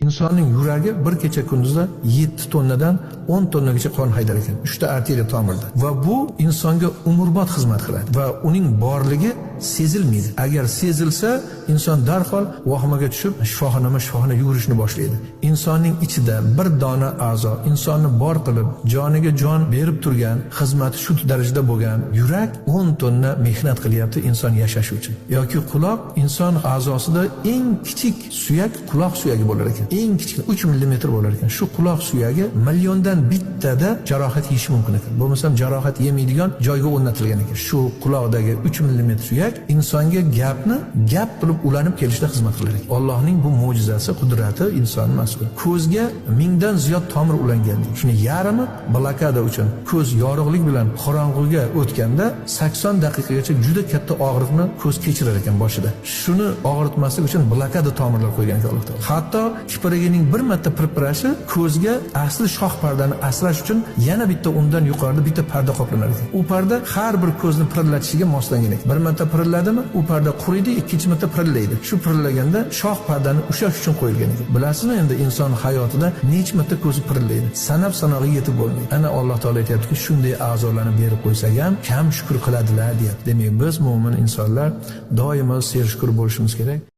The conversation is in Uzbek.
insonning yuragi bir kecha kunduzda 7 tonnadan 10 tonnagacha qon haydar ekan, 3 ta arteriya tomirda. Va bu insonga umrbod xizmat qiladi va uning borligi sezilmaydi. Agar sezilsa, inson darhol vahimaga tushib, shifoxona yugurishni boshlaydi. Insonning ichida bir dona a'zo insonni bor qilib, joniga jon berib turgan, xizmati shu darajada bo'lgan yurak 10 tonna mehnat qilyapti inson yashash uchun. Yoki quloq, inson a'zosida eng kichik suyak quloq suyagi bo'lar ekan. Eng kichik 3 millimetr bo'lar ekan. Shu quloq suyagi milliondan bittada jarohat yeyishi mumkin ekan. Bo'lmasam jarohat yemaydigan joyga o'rnatilgan ekan. Shu quloqdagi 3 millimetr suyak insonga gap qilib ulanib kelishda xizmat qilar ekan. Allohning bu mo'jizasi, qudrati inson mas'ul. Ko'zga mingdan ziyod tomir ulangan. Shuni yarmi blokada uchun ko'z yorug'lik bilan qorong'uga o'tganda 80 daqiqagacha juda katta og'riqni ko'z kechirar ekan boshida. Shuni og'ritmaslik uchun blokada tomirlar qo'ygan ekan Alloh taolo. Hatto kiprigining bir marta pirpirashi ko'zga asli shoh pardani asrash uchun yana bitta undan yuqorida bitta parda qoplanar ekan. U parda har bir ko'zni pirillatishiga moslangan ekan. Bir marta pirilladimi, u parda quriydi, ikkinchi marta pirillaydi. Shu pirillaganda shoh pardani ushlash uchun qo'yilgan ekan. Bilasizmi, endi inson hayotida necha marta ko'zi pirillaydi. Sanab-sanog'iga yetib bo'lmaydi. Ana Alloh taolo aytayaptiki, shunday a'zolarni berib qo'ysak ham kam shukr qiladilar, deyapti. Demak, biz mo'min insonlar doimo sershukr bo'lishimiz kerak.